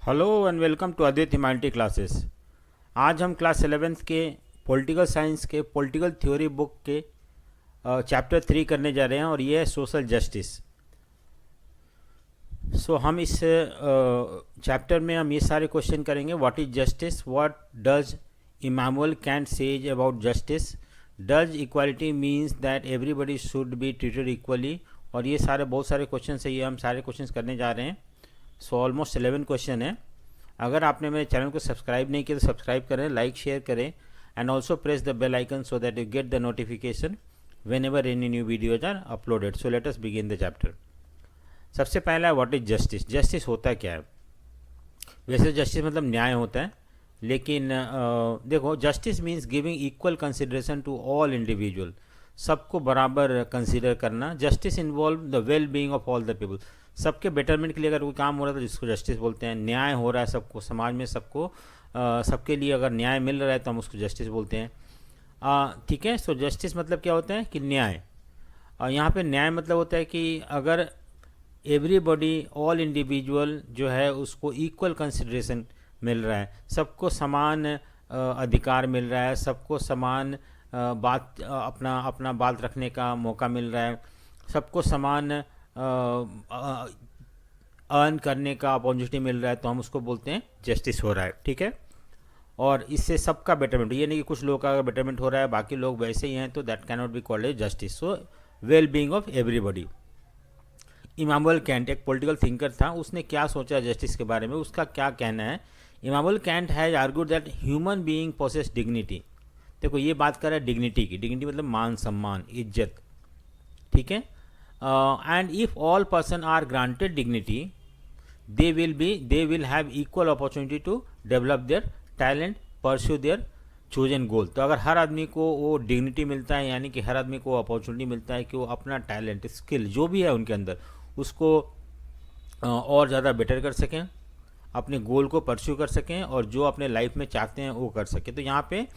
Hello and welcome to Advait humanity classes. आज हम class 11th के पॉलिटिकल साइंस के पॉलिटिकल थ्योरी बुक के चैप्टर 3 करने जा रहे हैं और ये है सोशल जस्टिस। हम इस चैप्टर में हम ये सारे क्वेश्चन करेंगे। What is justice, what does Immanuel Kant says about justice, does equality means that everybody should be treated equally, और ये सारे बहुत सारे क्वेश्चन है, ये हम सारे क्वेश्चन करने जा रहे हैं। ऑलमोस्ट 11 क्वेश्चन है। अगर आपने मेरे चैनल को सब्सक्राइब नहीं किया तो सब्सक्राइब करें, लाइक शेयर करें and also press the bell icon so that you get the notification whenever any new videos are uploaded. So let us begin the chapter. सबसे पहला है व्हाट इज जस्टिस। जस्टिस होता क्या है? वैसे justice मतलब न्याय होता है, लेकिन देखो, justice means giving equal consideration to all individual, सबको बराबर कंसिडर करना। Justice involve the well being of all the people, सबके बेटरमेंट के लिए अगर कोई काम हो रहा है तो जिसको जस्टिस बोलते हैं। न्याय हो रहा है सबको, समाज में सबको सबके लिए अगर न्याय मिल रहा है तो हम उसको जस्टिस बोलते हैं। ठीक है। सो जस्टिस मतलब क्या होता है कि न्याय। यहाँ पे न्याय मतलब होता है कि अगर एवरीबॉडी, ऑल इंडिविजुअल जो है उसको इक्वल कंसिडरेशन मिल रहा है, सबको समान अधिकार मिल रहा है, सबको समान अपना अपना बात रखने का मौका मिल रहा है, सबको समान अर्न करने का अपॉर्चुनिटी मिल रहा है, तो हम उसको बोलते हैं जस्टिस हो रहा है। ठीक है। और इससे सबका बेटरमेंट, ये नहीं कि कुछ लोगों का बेटरमेंट हो रहा है बाकी लोग वैसे ही हैं, तो that can not be called a justice. So well being of everybody. Immanuel Kant एक पॉलिटिकल थिंकर था, उसने क्या सोचा जस्टिस के बारे में, उसका क्या कहना है। Immanuel Kant has argued that human being possess dignity. देखो, ये बात कर रहा है डिग्निटी की। डिग्निटी मतलब मान सम्मान, इज्जत। ठीक है। And if all person are granted dignity, they will have equal opportunity to develop their talent, pursue their chosen goal। तो अगर हर आदमी को वो डिग्निटी मिलता है, यानी कि हर आदमी को अपॉर्चुनिटी मिलता है कि वो अपना टैलेंट, स्किल जो भी है उनके अंदर, उसको और ज़्यादा बेटर कर सकें, अपने गोल को परस्यू कर सकें और जो अपने लाइफ में चाहते हैं वो कर सकें। तो यहाँ पे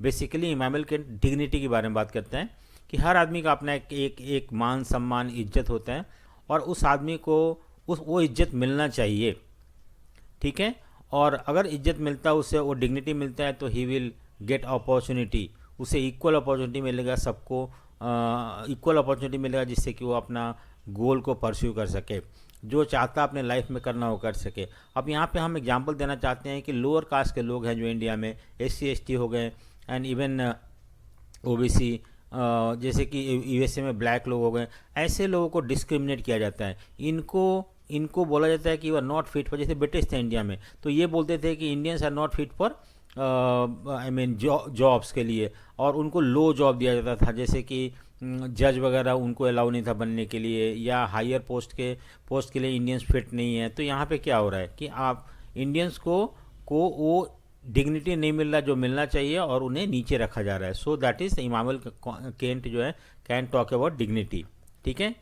बेसिकली इमानुअल कैंट डिग्निटी के बारे में बात करते हैं कि हर आदमी का अपना एक मान सम्मान, इज्जत होता है और उस आदमी को वो इज्जत मिलना चाहिए। ठीक है। और अगर इज्जत मिलता है उसे, वो डिग्निटी मिलता है, तो ही विल गेट अपॉर्चुनिटी, उसे इक्वल अपॉर्चुनिटी मिलेगा, सबको इक्वल अपॉर्चुनिटी मिलेगा, जिससे कि वो अपना गोल को परस्यू कर सके, जो चाहता अपने लाइफ में करना वो कर सके। अब यहाँ पे हम एग्जांपल देना चाहते हैं कि लोअर कास्ट के लोग हैं जो इंडिया में, SC ST हो गए एंड इवन OBC, जैसे कि USA में ब्लैक लोग हो गए, ऐसे लोगों को डिस्क्रिमिनेट किया जाता है। इनको बोला जाता है कि you are not fit for, जैसे ब्रिटिश थे इंडिया में तो ये बोलते थे कि Indians are not fit for I mean jobs के लिए, और उनको लो जॉब दिया जाता था, जैसे कि जज वगैरह उनको अलाउ नहीं था बनने के लिए, या हायर पोस्ट के लिए इंडियंस फिट नहीं है। तो यहाँ पे क्या हो रहा है कि आप इंडियंस को वो डिग्निटी नहीं मिल रहा जो मिलना चाहिए और उन्हें नीचे रखा जा रहा है। So that is Immanuel Kant जो है कैन टॉक अबाउट डिग्निटी। ठीक है।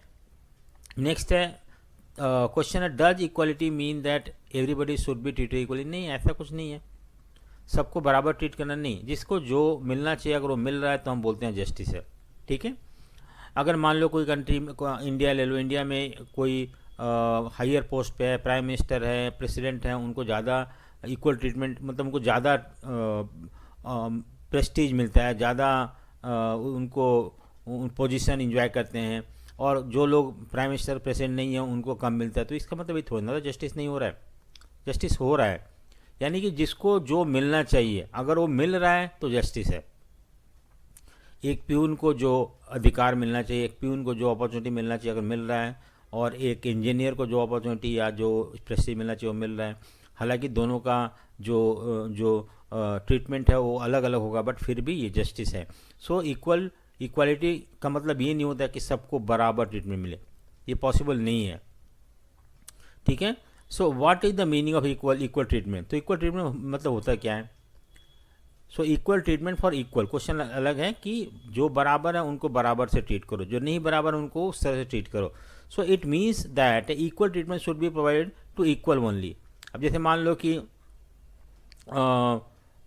नेक्स्ट है क्वेश्चन है, does equality mean that everybody should be treated equally. नहीं, ऐसा कुछ नहीं है, सबको बराबर ट्रीट करना नहीं, जिसको जो मिलना चाहिए अगर वो मिल रहा है तो हम बोलते हैं जस्टिस है। ठीक है। अगर मान लो कोई कंट्री, इंडिया ले लो, इंडिया में कोई हायर पोस्ट पे है, प्राइम मिनिस्टर है, प्रेसिडेंट है, उनको ज़्यादा इक्वल ट्रीटमेंट, मतलब उनको ज़्यादा प्रेस्टीज मिलता है, ज़्यादा उनको पोजीशन इंजॉय करते हैं, और जो लोग प्राइम मिनिस्टर प्रेसिडेंट नहीं है उनको कम मिलता है। तो इसका मतलब ये थोड़ा ना जस्टिस नहीं हो रहा है, जस्टिस हो रहा है। यानी कि जिसको जो मिलना चाहिए अगर वो मिल रहा है तो जस्टिस है। एक प्यून को जो अधिकार मिलना चाहिए, एक प्यून को जो अपॉर्चुनिटी मिलना चाहिए अगर मिल रहा है, और एक इंजीनियर को जो अपॉर्चुनिटी या जो प्रेस्टीज मिलना चाहिए वो मिल रहा है, हालांकि दोनों का जो ट्रीटमेंट है वो अलग अलग होगा, बट फिर भी ये जस्टिस है। सो इक्वालिटी का मतलब ये नहीं होता कि सबको बराबर ट्रीटमेंट मिले, ये पॉसिबल नहीं है। ठीक है। So what is the meaning of equal treatment. तो इक्वल ट्रीटमेंट मतलब होता क्या है? So equal treatment for equal, question अलग है कि जो बराबर है उनको बराबर से ट्रीट करो, जो नहीं बराबर है उनको उस तरह से ट्रीट करो। So it means that equal treatment should be provided to equal only. अब जैसे मान लो कि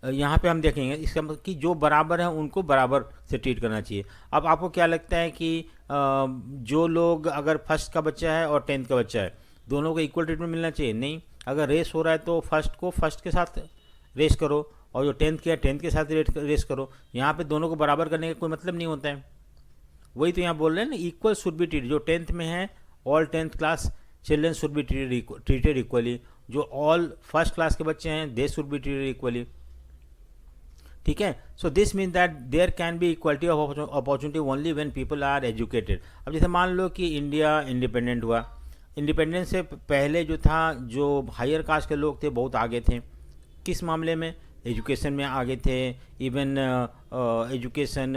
यहाँ पे हम देखेंगे, इसका मतलब कि जो बराबर है उनको बराबर से ट्रीट करना चाहिए। अब आपको क्या लगता है कि जो लोग, अगर फर्स्ट का बच्चा है और 10th का बच्चा है, दोनों को इक्वल ट्रीटमेंट मिलना चाहिए? नहीं, अगर रेस हो रहा है तो फर्स्ट को फर्स्ट के साथ रेस करो, और जो 10th किया 10th के साथ रेस करो। यहाँ पे दोनों को बराबर करने का कोई मतलब नहीं होता है। वही तो यहाँ बोल रहे हैं ना, इक्वल शुड बी ट्रीटेड। जो 10th में है all 10th class children should be treated equally, जो ऑल फर्स्ट क्लास के बच्चे हैं they should be treated equally, ठीक है। So this mean that there can be equality of opportunity only when people are educated. अब जैसे मान लो कि इंडिया इंडिपेंडेंट हुआ, इंडिपेंडेंस से पहले जो था, जो हायर कास्ट के लोग थे बहुत आगे थे, किस मामले में, एजुकेशन में आगे थे, इवन एजुकेशन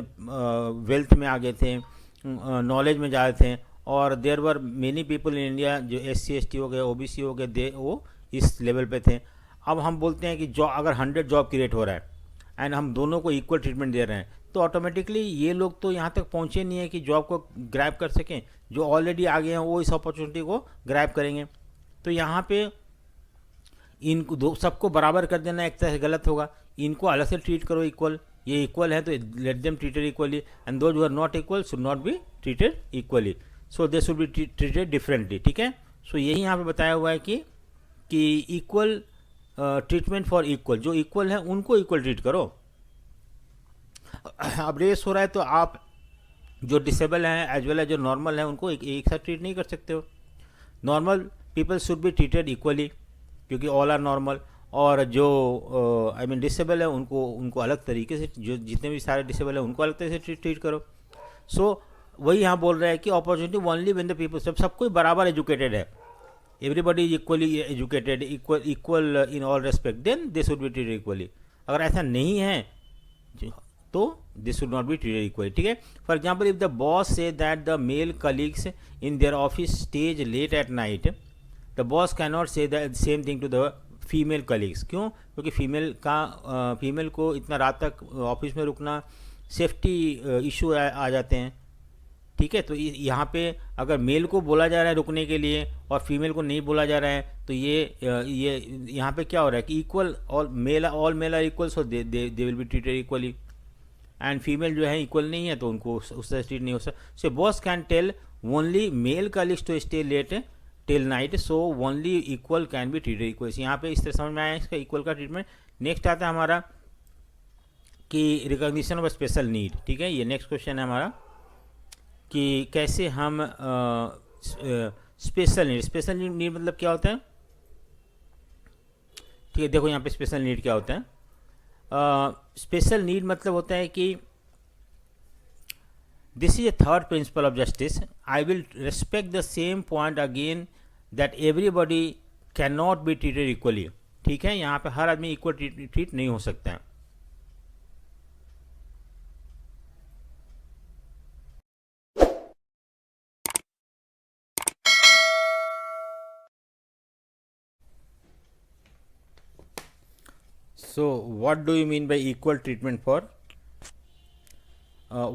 वेल्थ में आगे थे, नॉलेज में ज़्यादा थे, और there were many people in India जो SC ST हो गए, OBC हो गए, दे वो इस लेवल पे थे। अब हम बोलते हैं कि जॉब अगर 100 जॉब क्रिएट हो रहा है एंड हम दोनों को इक्वल ट्रीटमेंट दे रहे हैं, तो ऑटोमेटिकली ये लोग तो यहाँ तक पहुँचे नहीं है कि जॉब को ग्रैब कर सकें। जो ऑलरेडी आगे हैं वो इस अपॉर्चुनिटी को ग्रैब करेंगे। तो यहाँ पे इनको दो सबको बराबर कर देना एक तरह से गलत होगा। इनको अलग से ट्रीट करो इक्वल, ये इक्वल है तो let them treated equally, and those who are not equal should not be treated equally, so they should be treated differently, ठीक है। सो यही यहाँ पे बताया हुआ है कि इक्वल ट्रीटमेंट फॉर इक्वल, जो इक्वल है उनको इक्वल ट्रीट करो। अब रेस हो रहा है तो आप जो डिसेबल हैं एज वेल एज जो नॉर्मल है उनको एक साथ ट्रीट नहीं कर सकते हो। Normal people should be treated equally क्योंकि ऑल आर नॉर्मल, और जो आई मीन डिसेबल है उनको अलग तरीके से, जो जितने भी सारे डिसेबल है उनको अलग तरीके से ट्रीट करो। सो वही यहाँ बोल रहा है कि opportunity only when the people, सब कोई बराबर एजुकेटेड है, everybody is equally educated, equal in all respect, then they should be treated equally. अगर ऐसा नहीं है तो this should not be treated equally, ठीक है। For example if the boss say that the male colleagues in their office stay late at night, the boss can not say the same thing to the female colleagues. क्यों? क्योंकि female को इतना रात तक office में रुकना safety issue आ जाते हैं, ठीक है। तो यहाँ पे अगर मेल को बोला जा रहा है रुकने के लिए और फीमेल को नहीं बोला जा रहा है, तो ये यहाँ पे क्या हो रहा है कि equal, all male are equal, so they will be treated equally, and female जो है इक्वल नहीं है तो उनको उस तरह ट्रीट नहीं हो सकता। So boss can tell only male colleagues to stay late till night, so only equal can be treated equal. यहाँ पे इस तरह समझ में आया इसका इक्वल का ट्रीटमेंट। नेक्स्ट आता है हमारा कि रिकॉग्निशन ऑफ स्पेशल नीड, ठीक है। ये नेक्स्ट क्वेश्चन है हमारा कि कैसे हम स्पेशल नीड मतलब क्या होता है, ठीक है। देखो यहाँ पे स्पेशल नीड क्या होता है। स्पेशल नीड मतलब होता है कि this is a third principle of justice, I will respect the same point again that everybody can not be treated equally, ठीक है। यहाँ पे हर आदमी इक्वल ट्रीट नहीं हो सकता है। So what do you mean by equal treatment for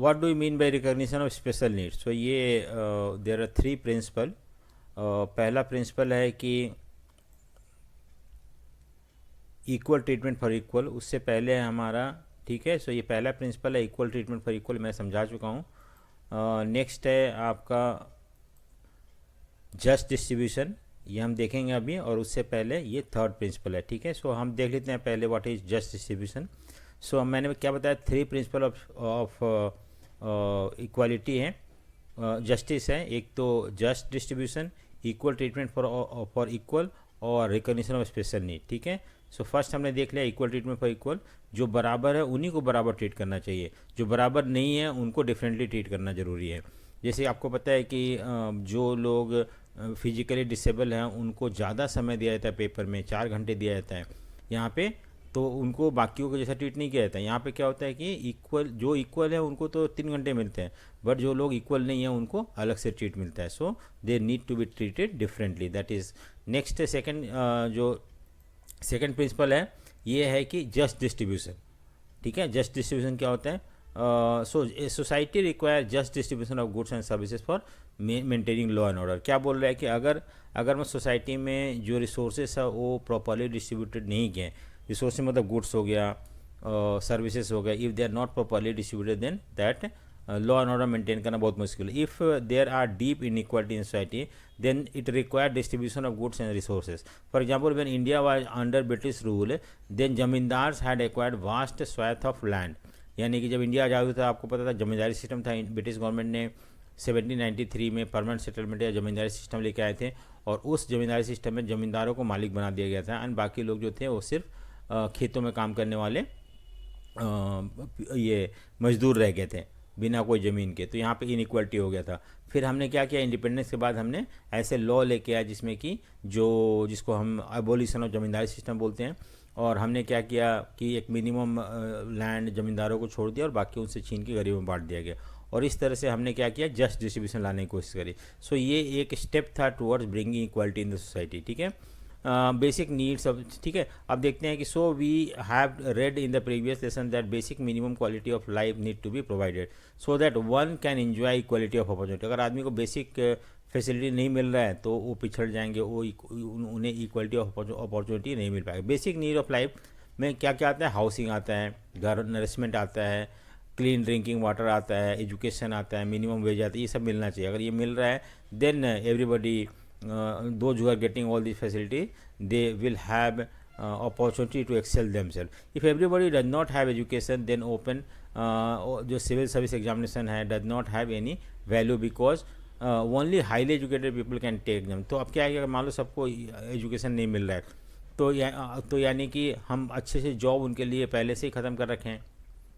what do you mean by recognition of special needs? So ये there are 3 principle। पहला प्रिंसिपल है कि इक्वल ट्रीटमेंट फॉर इक्वल, उससे पहले है हमारा, ठीक है। सो ये पहला प्रिंसिपल है इक्वल ट्रीटमेंट फॉर इक्वल, मैं समझा चुका हूँ। नेक्स्ट है आपका जस्ट डिस्ट्रीब्यूशन, ये हम देखेंगे अभी, और उससे पहले ये थर्ड प्रिंसिपल है, ठीक है। सो हम देख लेते हैं पहले व्हाट इज जस्ट डिस्ट्रीब्यूशन। सो मैंने क्या बताया, 3 प्रिंसिपल ऑफ इक्वालिटी है, जस्टिस है। एक तो just distribution, equal treatment for equal, और रिकॉग्निशन ऑफ स्पेशल नीड, ठीक है। सो फर्स्ट हमने देख लिया इक्वल ट्रीटमेंट फॉर इक्वल, जो बराबर है उन्हीं को बराबर ट्रीट करना चाहिए, जो बराबर नहीं है उनको डिफरेंटली ट्रीट करना ज़रूरी है। जैसे आपको पता है कि जो लोग फिजिकली डिसेबल हैं उनको ज़्यादा समय दिया जाता है, पेपर में 4 घंटे दिया जाता है यहाँ पे, तो उनको बाकियों को जैसा ट्रीट नहीं किया जाता है। यहाँ पे क्या होता है कि जो इक्वल है उनको तो 3 घंटे मिलते हैं, बट जो लोग इक्वल नहीं है उनको अलग से ट्रीट मिलता है। So they need to be treated differently, that is next. जो सेकेंड प्रिंसिपल है ये है कि जस्ट डिस्ट्रीब्यूशन, ठीक है। जस्ट डिस्ट्रीब्यूशन क्या होता है, so society require just distribution of goods and services for maintaining law and order. क्या बोल रहा है कि अगर मैं सोसाइटी में जो रिसोर्सेस है वो प्रॉपरली डिस्ट्रीब्यूटेड नहीं किए, रिसोर्सेज मतलब गुड्स हो गया, सर्विसेज हो गया, if they are not properly distributed then that law and order maintain करना बहुत मुश्किल है। If there are deep inequality in society then it require distribution of goods and resources. For example when India was under British rule then zamindars had acquired vast swath of land. यानी कि जब India आज़ाद हुआ था, आपको पता था जमींदारी system था, British government ने 1793 में परमानेंट सेटलमेंट या जमींदारी सिस्टम लेके आए थे, और उस जमींदारी सिस्टम में जमींदारों को मालिक बना दिया गया था एंड बाकी लोग जो थे वो सिर्फ खेतों में काम करने वाले ये मजदूर रह गए थे बिना कोई ज़मीन के। तो यहाँ पे इनइक्वालिटी हो गया था। फिर हमने क्या किया, इंडिपेंडेंस के बाद हमने ऐसे लॉ लेके आया जिसमें कि जिसको हम एबोलिशन ऑफ जमींदारी सिस्टम बोलते हैं, और हमने क्या किया कि एक मिनिमम लैंड जमींदारों को छोड़ दिया और बाकी उनसे छीन के गरीबों में बांट दिया गया, और इस तरह से हमने क्या किया, जस्ट डिस्ट्रीब्यूशन लाने की कोशिश करी। सो ये एक स्टेप था towards bringing equality in the society. ठीक है, बेसिक नीड्स ऑफ, ठीक है। अब देखते हैं कि so we have read in the previous lesson that basic minimum quality of life need to be provided so that one can enjoy equality of opportunity. अगर आदमी को बेसिक फैसिलिटी नहीं मिल रहा है तो वो पिछड़ जाएंगे, वो उन्हें इक्वालिटी ऑफ अपॉर्चुनिटी नहीं मिल पाएगी। बेसिक नीड ऑफ लाइफ में क्या क्या आता है, हाउसिंग आता है, घर नरिशमेंट आता है, क्लीन ड्रिंकिंग वाटर आता है, एजुकेशन आता है, मिनिमम वेज आता है, ये सब मिलना चाहिए। अगर ये मिल रहा है then everybody those who are getting all these facility they will have opportunity to excel themselves. If everybody does not have education then open जो civil service examination है does not have any value because only highly educated people can take them. तो अब क्या है कि अगर मान लो सबको एजुकेशन नहीं मिल रहा है तो यानी कि हम अच्छे से जॉब उनके लिए पहले से ही ख़त्म कर रखे हैं,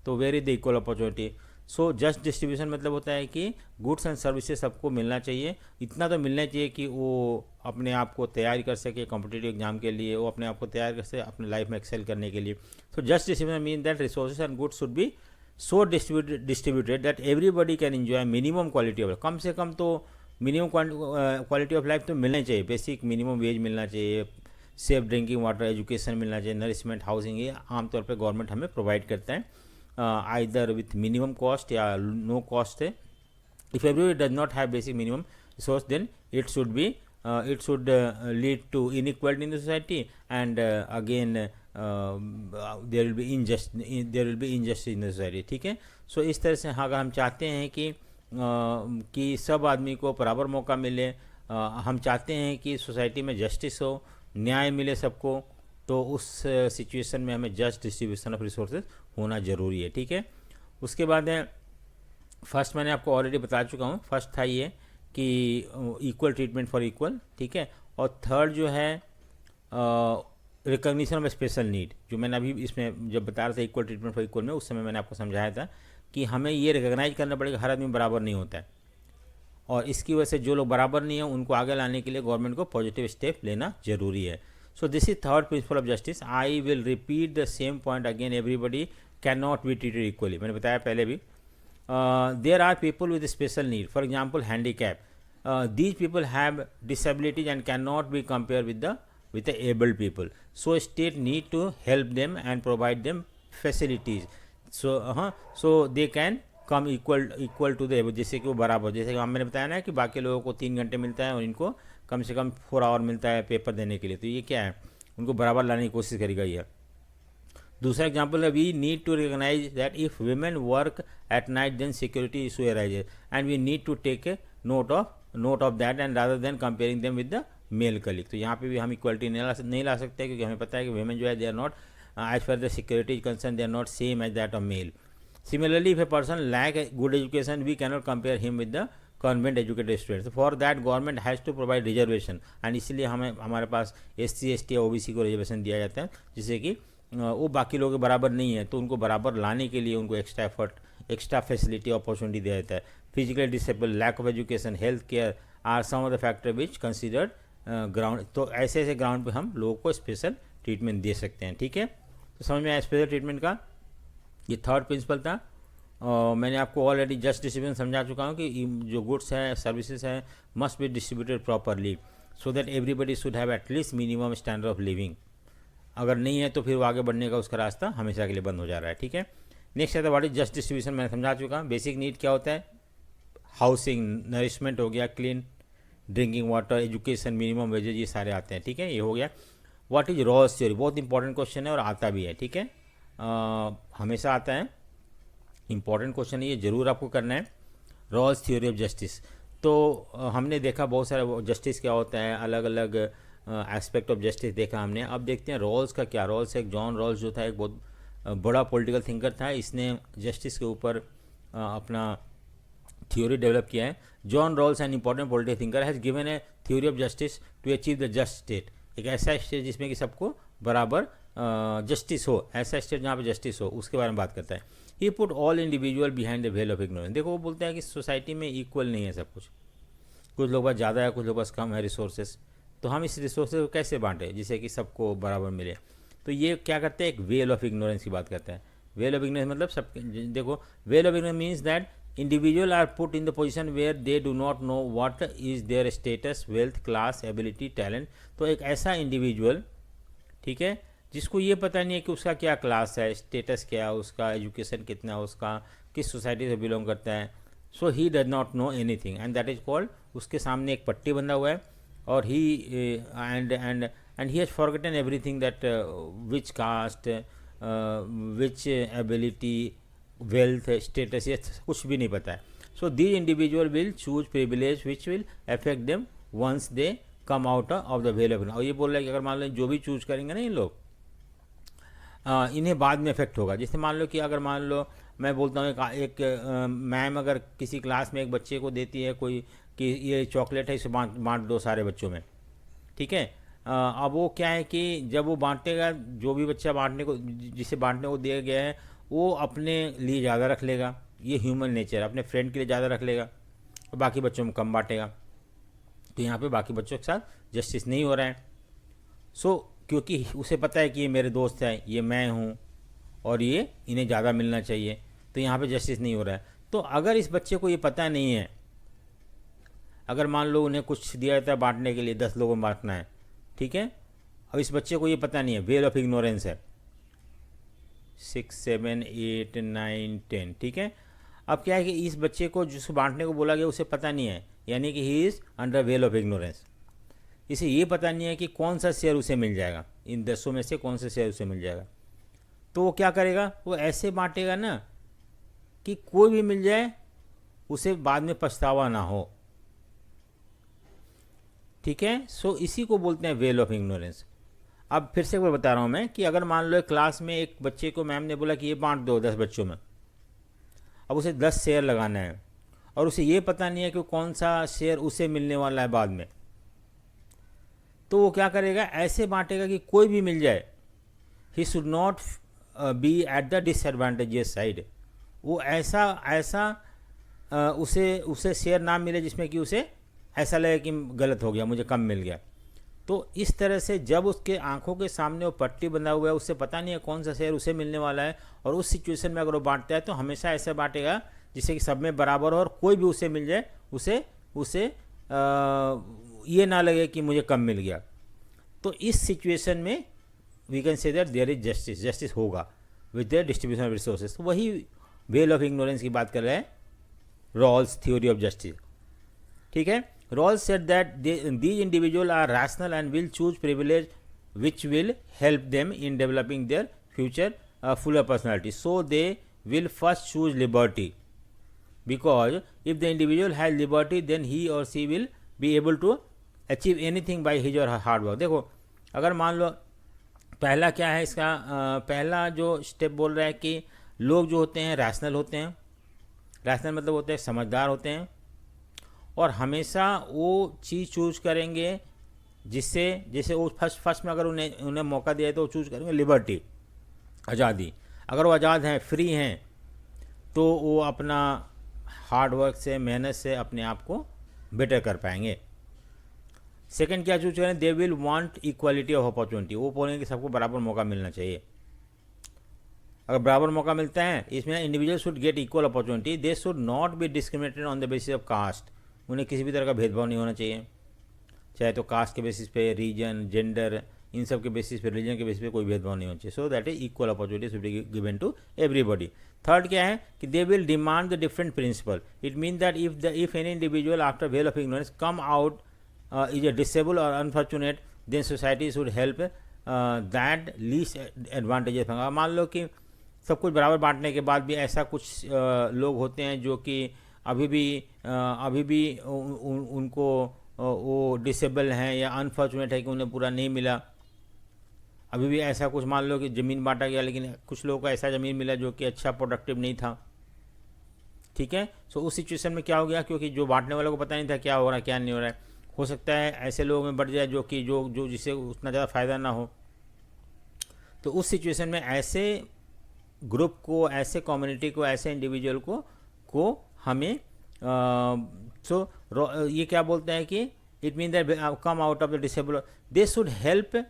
तो where is the equal opportunity. So just distribution मतलब होता है कि गुड्स एंड सर्विसेज सबको मिलना चाहिए, इतना तो मिलना चाहिए कि वो अपने आप को तैयार कर सके कॉम्पिटिटिव एग्जाम के लिए, वो अपने आप को तैयार कर सके अपने लाइफ में एक्सेल करने के लिए। So just distribution mean that resources and goods should be so distributed that everybody can enjoy minimum quality of, कम से कम तो मिनिमम क्वालिटी ऑफ लाइफ तो मिलना ही चाहिए। बेसिक मिनिमम वेज मिलना चाहिए, सेफ ड्रिंकिंग वाटर, एजुकेशन मिलना चाहिए, नरिशमेंट, हाउसिंग, ये आमतौर पर गवर्नमेंट हमें प्रोवाइड करता है आइदर विथ मिनिमम कॉस्ट या नो कॉस्ट है। If everybody does not have basic minimum resource then it should lead to inequality in the society and again there will be injustice in the society. ठीक है, सो इस तरह से अगर हम चाहते हैं कि सब आदमी को बराबर मौका मिले, हम चाहते हैं कि सोसाइटी में जस्टिस हो, न्याय मिले सबको, तो उस सिचुएशन में हमें जस्ट डिस्ट्रीब्यूशन ऑफ रिसोर्सेज होना ज़रूरी है। ठीक है, उसके बाद है फर्स्ट, मैंने आपको ऑलरेडी बता चुका हूँ, फर्स्ट था ये कि इक्वल ट्रीटमेंट फॉर इक्वल। ठीक है, और थर्ड जो है रिकॉग्निशन ऑफ स्पेशल नीड, जो मैंने अभी इसमें जब बता रहा था इक्वल ट्रीटमेंट फॉर इक्वल में, उस समय मैंने आपको समझाया था कि हमें ये रिकॉग्नाइज करना पड़ेगा हर आदमी बराबर नहीं होता है, और इसकी वजह से जो लोग बराबर नहीं है उनको आगे लाने के लिए गवर्नमेंट को पॉजिटिव स्टेप लेना जरूरी है। So this is third principle of justice. I will repeat the same point again. Everybody cannot be treated equally. मैंने बताया पहले भी. There are people with special need. For example, handicap. These people have disabilities and cannot be compared with the able people. So state need to help them and provide them facilities. So they can come equal to the able. जैसे कि वो बराबर, जैसे कि मैंने बताया ना कि बाकी लोगों को 3 घंटे मिलता है और इनको कम से कम 4 आवर मिलता है पेपर देने के लिए, तो ये क्या है, उनको बराबर लाने की कोशिश करेगा ये। दूसरा एग्जांपल है, we need to recognize that if women work at night then security issue arises and we need to take a note of that and rather than comparing them with the male colleague. तो यहाँ पे भी हम equality नहीं ला सकते, क्योंकि हमें पता है कि वीमेन जो है they are not as per the security concern they are not same as that of male. Similarly if a person lack good education we cannot compare him with the government educated students. For that government has to provide reservation and इसलिए हमारे पास SC ST OBC को reservation दिया जाता है, जिससे कि वो बाकी लोगों के बराबर नहीं है, तो उनको बराबर लाने के लिए उनको extra effort, extra facility, opportunity दिया जाता है। Physically disable, lack of education, health care are some of the factor which considered ground. तो ऐसे ऐसे ग्राउंड पे हम लोगों को स्पेशल ट्रीटमेंट दे सकते हैं। ठीक है, तो समझ में आया स्पेशल ट्रीटमेंट का, ये थर्ड प्रिंसिपल था। मैंने आपको ऑलरेडी जस्ट डिस्ट्रीब्यूशन समझा चुका हूँ कि जो गुड्स हैं, सर्विसेज हैं, must be distributed properly so that everybody should have at least minimum standard of living. अगर नहीं है तो फिर वो आगे बढ़ने का उसका रास्ता हमेशा के लिए बंद हो जा रहा है। ठीक है, नेक्स्ट है व्हाट इज जस्ट डिस्ट्रीब्यूशन, मैंने समझा चुका हूँ। बेसिक नीड क्या होता है, हाउसिंग, नरिशमेंट हो गया, clean drinking water, education, minimum wages, ये सारे आते हैं। ठीक है, ये हो गया। व्हाट इज रॉस थ्योरी, बहुत इंपॉर्टेंट क्वेश्चन है और आता भी है। ठीक है, हमेशा आता है, इंपॉर्टेंट क्वेश्चन है, ये जरूर आपको करना है। रॉल्स थ्योरी ऑफ जस्टिस, तो हमने देखा बहुत सारा जस्टिस क्या होता है, अलग अलग एस्पेक्ट ऑफ जस्टिस देखा हमने। अब देखते हैं रॉल्स का क्या। रॉल्स, एक जॉन रॉल्स जो था एक बहुत बड़ा पॉलिटिकल थिंकर था, इसने जस्टिस के ऊपर अपना थ्योरी डेवलप किया है। John Rawls an important political thinker has given a theory of justice to achieve the just state. एक ऐसा स्टेट जिसमें कि सबको बराबर जस्टिस हो, ऐसा स्टेट जहाँ पे जस्टिस हो, उसके बारे में बात करता है। He put all individual behind the veil of ignorance. देखो वो बोलते हैं कि सोसाइटी में इक्वल नहीं है सब कुछ, कुछ लोगों पास ज़्यादा है, कुछ लोगों पास कम है रिसोर्सेज, तो हम इस रिसोर्सेज को कैसे बांटें जिससे कि सबको बराबर मिले। तो ये क्या करते हैं, एक वेल ऑफ इग्नोरेंस की बात करते हैं। वेल ऑफ इग्नोरेंस मतलब सब, देखो veil of ignorance means that individual are put in the position where they do not know what is their status, wealth, class, ability, talent. तो एक ऐसा इंडिविजुअल, ठीक है, जिसको ये पता नहीं है कि उसका क्या क्लास है, स्टेटस क्या है, उसका एजुकेशन कितना है, उसका किस सोसाइटी से बिलोंग करता है। So he does not know anything and that is called, उसके सामने एक पट्टी बंधा हुआ है और he and he has forgotten everything that which caste, which ability, wealth, status, ये कुछ भी नहीं पता है। So these individual will choose privilege which will affect them once they come out of the veil of. और ये बोल रहा है कि अगर मान लो जो भी चूज करेंगे ना इन लोग, इन्हें बाद में इफेक्ट होगा। जैसे मान लो कि अगर मान लो मैं बोलता हूँ एक मैम अगर किसी क्लास में एक बच्चे को देती है कोई कि ये चॉकलेट है, इसे बांट दो सारे बच्चों में, ठीक है। अब वो क्या है कि जब वो बांटेगा, जो भी बच्चा बांटने को, जिसे बांटने को दिया गया है, वो अपने लिए ज़्यादा रख लेगा, ये ह्यूमन नेचर है, अपने फ्रेंड के लिए ज़्यादा रख लेगा और बाकी बच्चों में कम बांटेगा। तो यहाँ पे बाकी बच्चों के साथ जस्टिस नहीं हो रहा है। सो क्योंकि उसे पता है कि ये मेरे दोस्त हैं, ये मैं हूँ और ये इन्हें ज़्यादा मिलना चाहिए, तो यहाँ पे जस्टिस नहीं हो रहा है। तो अगर इस बच्चे को ये पता नहीं है, अगर मान लो उन्हें कुछ दिया जाता है बांटने के लिए, 10 लोगों में बांटना है, ठीक है, अब इस बच्चे को ये पता नहीं है, वेल ऑफ इग्नोरेंस है 6, 7, 8, 9, 10, ठीक है। अब क्या है कि इस बच्चे को जिसको बांटने को बोला गया उसे पता नहीं है, यानी कि he is under well of ignorance. इसे ये पता नहीं है कि कौन सा शेयर उसे मिल जाएगा, इन 10 में से कौन सा शेयर उसे मिल जाएगा। तो वो क्या करेगा, वो ऐसे बांटेगा ना कि कोई भी मिल जाए उसे बाद में पछतावा ना हो, ठीक है। सो इसी को बोलते हैं वेल ऑफ इग्नोरेंस। अब फिर से एक बार बता रहा हूँ मैं कि अगर मान लो एक क्लास में एक बच्चे को मैम ने बोला कि ये बांट दो 10 बच्चों में, अब उसे 10 शेयर लगाना है और उसे ये पता नहीं है कि कौन सा शेयर उसे मिलने वाला है बाद में, तो वो क्या करेगा, ऐसे बांटेगा कि कोई भी मिल जाए। He should not B at the disadvantageous side. वो ऐसा उसे शेयर ना मिले जिसमें कि उसे ऐसा लगे कि गलत हो गया, मुझे कम मिल गया। तो इस तरह से जब उसके आंखों के सामने वो पट्टी बंधा हुआ है, उससे पता नहीं है कौन सा शेयर उसे मिलने वाला है, और उस सिचुएशन में अगर वो बांटता है तो हमेशा ऐसा बांटेगा जिससे कि सब में बराबर हो और कोई भी उसे मिल जाए, उसे ये ना लगे कि मुझे कम मिल गया। तो इस सिचुएशन में we can say that there is justice होगा with the distribution of resources. तो वही वेल ऑफ इग्नोरेंस की बात कर रहे हैं, रॉल्स थ्योरी ऑफ जस्टिस, ठीक है। Rawls said that these individuals are rational and will choose privilege which will help them in developing their future fuller personality. So they will first choose liberty, because if the individual has liberty then he or she will be able to achieve anything by his or her hard work. देखो अगर मान लो पहला क्या है इसका, पहला जो step बोल रहा है कि लोग जो होते हैं रैशनल होते हैं। रैशनल मतलब होते हैं समझदार होते हैं और हमेशा वो चीज़ चूज करेंगे जिससे, जैसे वो फर्स्ट में अगर उन्हें मौका दिया है तो वो चूज करेंगे लिबर्टी, आज़ादी। अगर वो आज़ाद हैं, फ्री हैं, तो वो अपना हार्ड वर्क से, मेहनत से अपने आप को बेटर कर पाएंगे। सेकंड क्या चूज करें, they will want equality of opportunity. वो बोलेंगे कि सबको बराबर मौका मिलना चाहिए। अगर बराबर मौका मिलता है, इसमें individual should get equal opportunity, they should not be discriminated on the basis of caste. उन्हें किसी भी तरह का भेदभाव नहीं होना चाहिए, चाहे तो कास्ट के बेसिस पे, रीजन, जेंडर, इन सब के बेसिस पे, रिलीजन के बेसिस पे कोई भेदभाव नहीं होना चाहिए। So that is equal opportunity should be given to everybody. Third क्या है कि they will demand the different principle. It mean that if any individual after veil of ignorance come out is a disable और unfortunate, then society should help that least advantages. मान लो कि सब कुछ बराबर बांटने के बाद भी ऐसा कुछ लोग होते हैं जो कि अभी भी उनको वो डिसेबल हैं या अनफॉर्चुनेट है कि उन्हें पूरा नहीं मिला। अभी भी ऐसा कुछ मान लो कि ज़मीन बांटा गया लेकिन कुछ लोगों को ऐसा ज़मीन मिला जो कि अच्छा प्रोडक्टिव नहीं था, ठीक है। सो उस सिचुएशन में क्या हो गया, क्योंकि जो बांटने वालों को पता नहीं था क्या हो रहा है क्या नहीं हो रहा है, हो सकता है ऐसे लोगों में बढ़ जाए जो कि जो जिससे उतना ज़्यादा फ़ायदा ना हो। तो उस सिचुएशन में ऐसे ग्रुप को, ऐसे कम्युनिटी को, ऐसे इंडिविजुअल को हमें ये क्या बोलते हैं कि it mean that come out of the disable, they should help,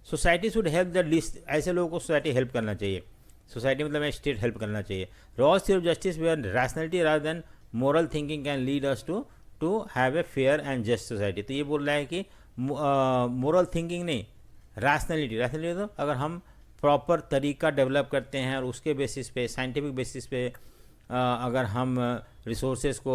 society should help the list, ऐसे लोगों को सोसाइटी हेल्प करना चाहिए। सोसाइटी मतलब स्टेट हेल्प करना चाहिए। Rawls theory of justice where rationality rather than moral thinking can lead us to have a fair and just society. तो ये बोल रहा है कि मोरल थिंकिंग नहीं, रैशनलिटी तो अगर हम प्रॉपर तरीका डेवलप करते हैं और उसके बेसिस पे, साइंटिफिक बेसिस पे अगर हम रिसोर्सेज को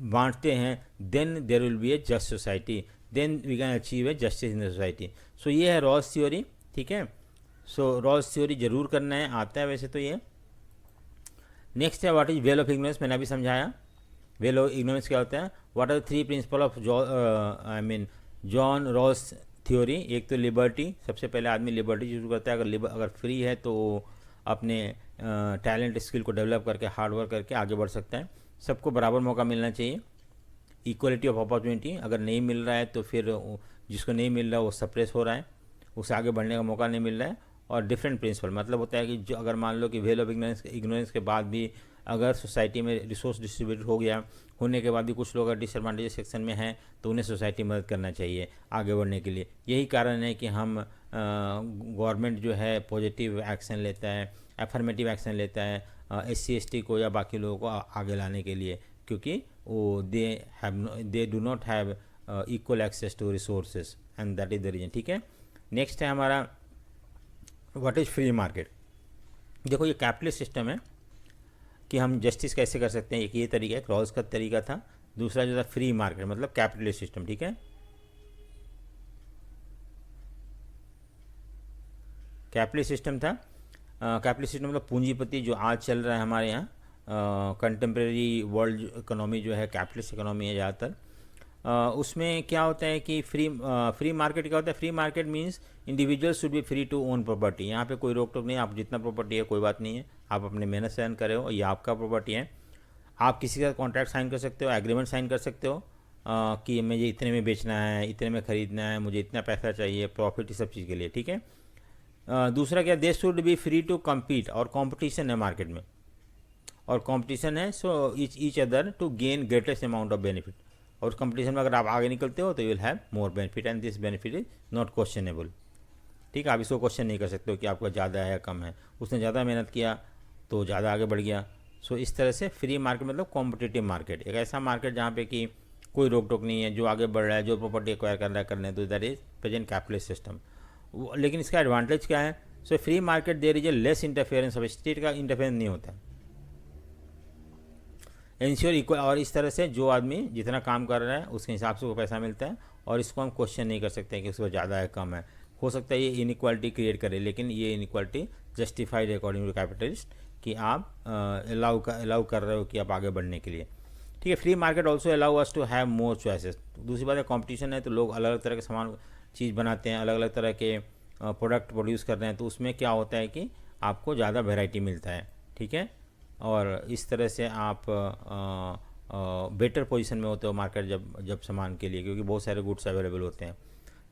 बांटते हैं, then there will be a just society, then we can achieve a justice in the society. So ये है रॉस थ्योरी, ठीक है। सो रॉस थ्योरी जरूर करना है, आता है वैसे तो ये। नेक्स्ट है what is veil of ignorance, मैंने अभी समझाया वेल ऑफ इग्नोरेंस क्या होता है। What are the 3 principle of John Rawls theory. एक तो लिबर्टी, सबसे पहले आदमी लिबर्टी चूज करता है। अगर फ्री है तो अपने टैलेंट स्किल को डेवलप करके, हार्ड वर्क करके आगे बढ़ सकता है। सबको बराबर मौका मिलना चाहिए, इक्वलिटी ऑफ अपॉर्चुनिटी। अगर नहीं मिल रहा है तो फिर जिसको नहीं मिल रहा है वो सप्रेस हो रहा है, उसे आगे बढ़ने का मौका नहीं मिल रहा है। और डिफरेंट प्रिंसिपल मतलब होता है कि जो अगर मान लो कि वेल ऑफ इग्नोरेंस के बाद भी अगर सोसाइटी में रिसोर्स डिस्ट्रीब्यूट हो गया, होने के बाद भी कुछ लोग अगर डिसएडवांटेज सेक्शन में हैं तो उन्हें सोसाइटी मदद करना चाहिए आगे बढ़ने के लिए। यही कारण है कि हम गवर्नमेंट जो है पॉजिटिव एक्शन लेता है, एफर्मेटिव एक्शन लेता है SC ST को या बाकी लोगों को आगे लाने के लिए, क्योंकि वो they do not have equal access to resources and that is the reason, ठीक है। नेक्स्ट है हमारा व्हाट इज़ फ्री मार्केट। देखो ये कैपिटलिस्ट सिस्टम है कि हम जस्टिस कैसे कर सकते हैं, एक ये तरीका है, रॉल्स का तरीका था। दूसरा जो था फ्री मार्केट मतलब कैपिटलिस्ट सिस्टम, ठीक है। कैपिटलिस्ट सिस्टम था, कैपिटलिस्ट सिस्टम मतलब पूंजीपति जो आज चल रहा है हमारे यहाँ, कंटेम्प्रेरी वर्ल्ड इकोनॉमी जो है कैपिटलिस्ट इकोनॉमी है ज़्यादातर। उसमें क्या होता है कि फ्री मार्केट क्या होता है। Free market means individual should be free to own property. यहाँ पे कोई रोक टोक नहीं, आप जितना प्रॉपर्टी है कोई बात नहीं है, आप अपने मेहनत से अर्न करे हो, ये आपका प्रॉपर्टी है। आप किसी का कॉन्ट्रैक्ट साइन कर सकते हो, एग्रीमेंट साइन कर सकते हो कि मुझे इतने में बेचना है, इतने में ख़रीदना है, मुझे इतना पैसा चाहिए, प्रॉफिट, सब चीज़ के लिए, ठीक है। दूसरा क्या, they should be free to compete, और कॉम्पिटिशन है मार्केट में, और कॉम्पिटिशन है so each other to gain greatest amount of benefit. और उस कंपटीशन में अगर आप आगे निकलते हो तो you will have more benefit and this benefit is not questionable, ठीक है। आप इसको क्वेश्चन नहीं कर सकते हो कि आपका ज़्यादा है या कम है, उसने ज़्यादा मेहनत किया तो ज़्यादा आगे बढ़ गया। सो इस तरह से फ्री मार्केट मतलब कॉम्पिटिटिव मार्केट, एक ऐसा मार्केट जहाँ पे कि कोई रोक टोक नहीं है, जो आगे बढ़ रहा है, जो प्रॉपर्टी एक्वायर कर रहा है करने, तो that is present capitalist system. लेकिन इसका एडवांटेज क्या है, so free market there is a less interference, of state का इंटरफेरेंस नहीं होता है, इंश्योर इक्वल। और इस तरह से जो आदमी जितना काम कर रहा है उसके हिसाब से वो पैसा मिलता है, और इसको हम क्वेश्चन नहीं कर सकते कि उसको ज़्यादा है कम है। हो सकता है ये इनइक्वालिटी क्रिएट करे, लेकिन ये inequality justified according to capitalist कि आप अलाउ कर रहे हो कि आप आगे बढ़ने के लिए, ठीक है। Free market also allow us to have more choices. दूसरी बात है कॉम्पिटिशन है तो लोग अलग अलग तरह के सामान चीज़ बनाते हैं, अलग अलग तरह के प्रोडक्ट प्रोड्यूस कर रहे हैं, तो उसमें क्या होता है कि आपको ज़्यादा वेराइटी मिलता है, ठीक है। और इस तरह से आप बेटर पोजीशन में होते हो मार्केट जब सामान के लिए, क्योंकि बहुत सारे गुड्स अवेलेबल होते हैं,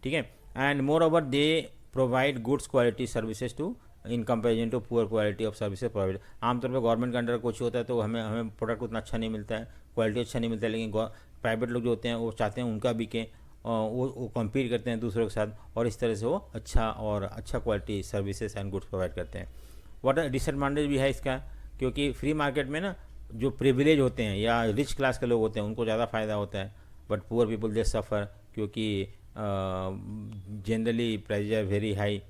ठीक है। And moreover they provide goods quality services to in comparison to poor quality of services provide. आमतौर पर गवर्नमेंट के अंडर कुछ होता है तो हमें प्रोडक्ट उतना अच्छा नहीं मिलता है, क्वालिटी अच्छा नहीं मिलता है, लेकिन प्राइवेट लोग जो होते हैं वो चाहते हैं उनका बिके, वो कम्पीट करते हैं दूसरों के साथ, और इस तरह से वो अच्छा quality services and goods provide करते हैं। व्हाट डिसएडवांटेज भी है इसका, क्योंकि फ्री मार्केट में ना जो प्रिविलेज होते हैं या रिच क्लास के लोग होते हैं उनको ज़्यादा फ़ायदा होता है, but poor people they suffer, क्योंकि generally price are very high.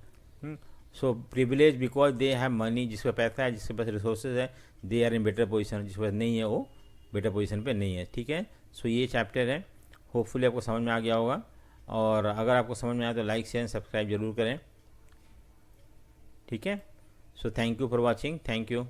So privilege because they have money, जिसके पास पैसा है, जिसके पास रिसोर्सेज है, they are in better position, जिसके पास नहीं है वो बेटर पोजीशन पे नहीं है, ठीक है। सो ये चैप्टर है, होपफुली आपको समझ में आ गया होगा, और अगर आपको समझ में आया तो लाइक शेयर सब्सक्राइब जरूर करें, ठीक है। So thank you for watching. Thank you.